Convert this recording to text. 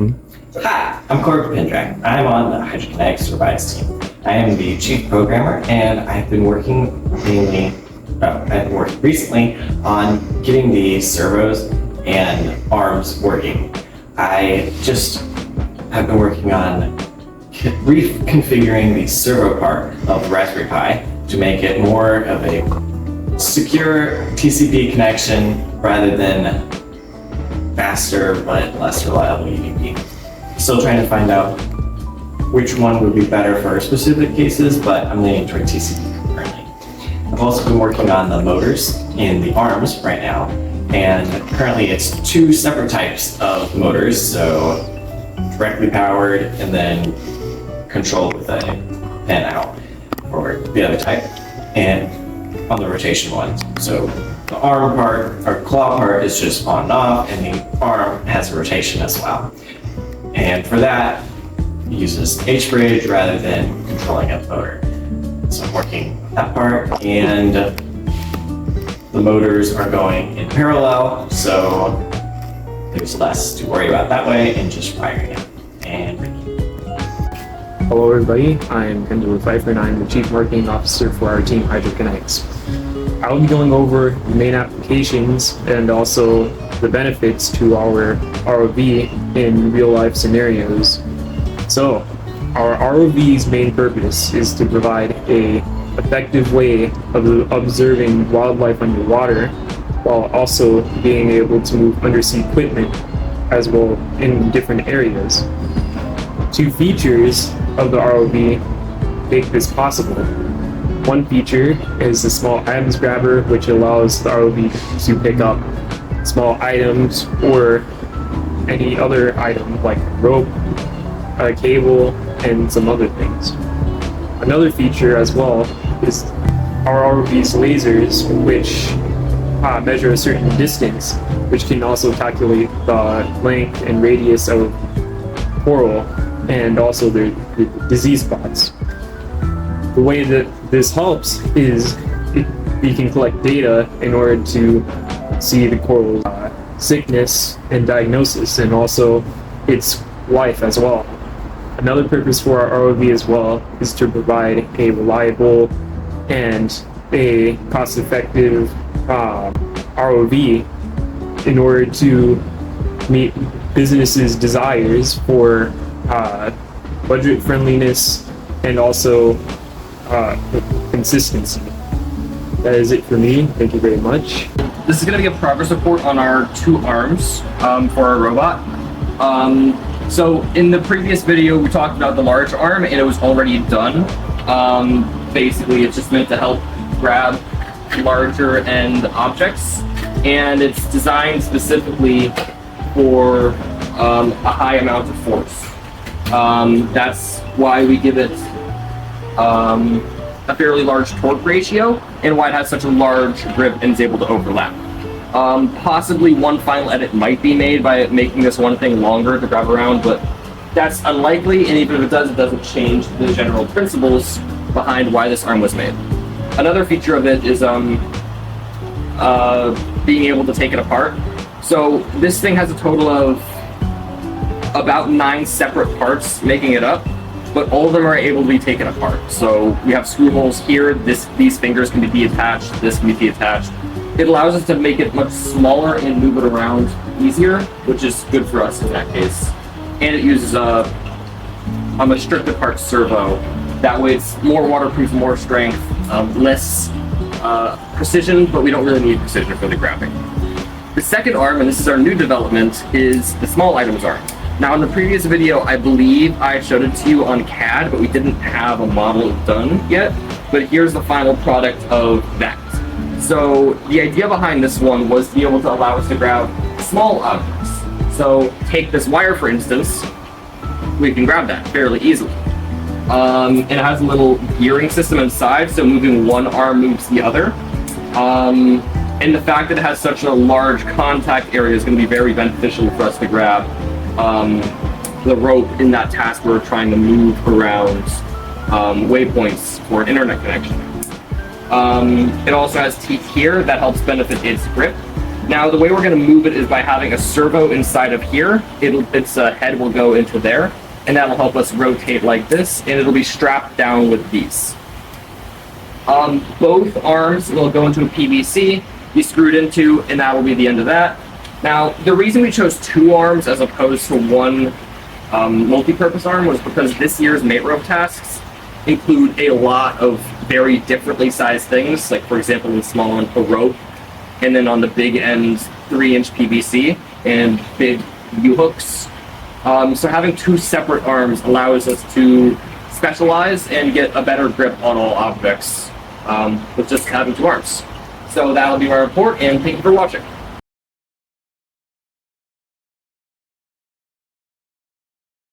Hi, I'm Corey Pendrak. I'm on the Hydro-Kinetics robotics team. I am the chief programmer, and I've been working recently on getting the servos and arms working. I just have been working on reconfiguring the servo part of the Raspberry Pi to make it more of a secure TCP connection rather than faster but less reliable UDP. Still trying to find out which one would be better for specific cases, but I'm leaning toward TCP currently. I've also been working on the motors in the arms right now, and currently it's two separate types of motors, so directly powered and then controlled with a fan out for the other type, and on the rotation ones. So the arm part, or claw part, is just on and off, and the arm has a rotation as well. And for that, it uses H-bridge rather than controlling a motor. So I'm working that part, and the motors are going in parallel, so there's less to worry about that way, and just firing it. And hello everybody, I'm Kendall Pfeiffer and I'm the Chief Marketing Officer for our team Hydro-Kinetics. I will be going over the main applications and also the benefits to our ROV in real-life scenarios. So, our ROV's main purpose is to provide an effective way of observing wildlife underwater while also being able to move undersea equipment as well in different areas. Two features of the ROV make this possible. One feature is the small items grabber, which allows the ROV to pick up small items or any other item like rope, a cable, and some other things. Another feature as well is our ROV's lasers, which measure a certain distance, which can also calculate the length and radius of coral and also the disease spots. The way that this helps is we can collect data in order to see the coral sickness and diagnosis, and also its life as well. Another purpose for our ROV as well is to provide a reliable and a cost-effective ROV in order to meet businesses' desires for budget friendliness and also consistency. That is it for me. Thank you very much. This is going to be a progress report on our two arms for our robot. So in the previous video we talked about the large arm and it was already done. Basically it's just meant to help grab larger end objects, and it's designed specifically for a high amount of force. That's why we give it a fairly large torque ratio, and why it has such a large grip and is able to overlap. Possibly one final edit might be made by making this one thing longer to grab around, but that's unlikely, and even if it does, it doesn't change the general principles behind why this arm was made. Another feature of it is being able to take it apart. So this thing has a total of about 9 separate parts making it up, but all of them are able to be taken apart. So we have screw holes here, these fingers can be detached, this can be detached. It allows us to make it much smaller and move it around easier, which is good for us in that case. And it uses a stripped apart servo. That way it's more waterproof, more strength, less precision, but we don't really need precision for the grabbing. The second arm, and this is our new development, is the small items arm. Now in the previous video, I believe I showed it to you on CAD, but we didn't have a model done yet. But here's the final product of that. So the idea behind this one was to be able to allow us to grab small objects. So take this wire, for instance, we can grab that fairly easily. It has a little gearing system inside, so moving one arm moves the other. And the fact that it has such a large contact area is going to be very beneficial for us to grab the rope in that task where we're trying to move around waypoints for an internet connection. It also has teeth here that helps benefit its grip. Now, the way we're going to move it is by having a servo inside of here. Its head will go into there, and that'll help us rotate like this, and it'll be strapped down with these. Both arms will go into a PVC, be screwed into, and that will be the end of that. Now, the reason we chose 2 arms as opposed to 1 multi-purpose arm was because this year's mate rope tasks include a lot of very differently sized things, like for example, in the small end, a rope, and then on the big end, 3-inch PVC and big U-hooks. So having 2 separate arms allows us to specialize and get a better grip on all objects with just having 2 arms. So that'll be my report, and thank you for watching.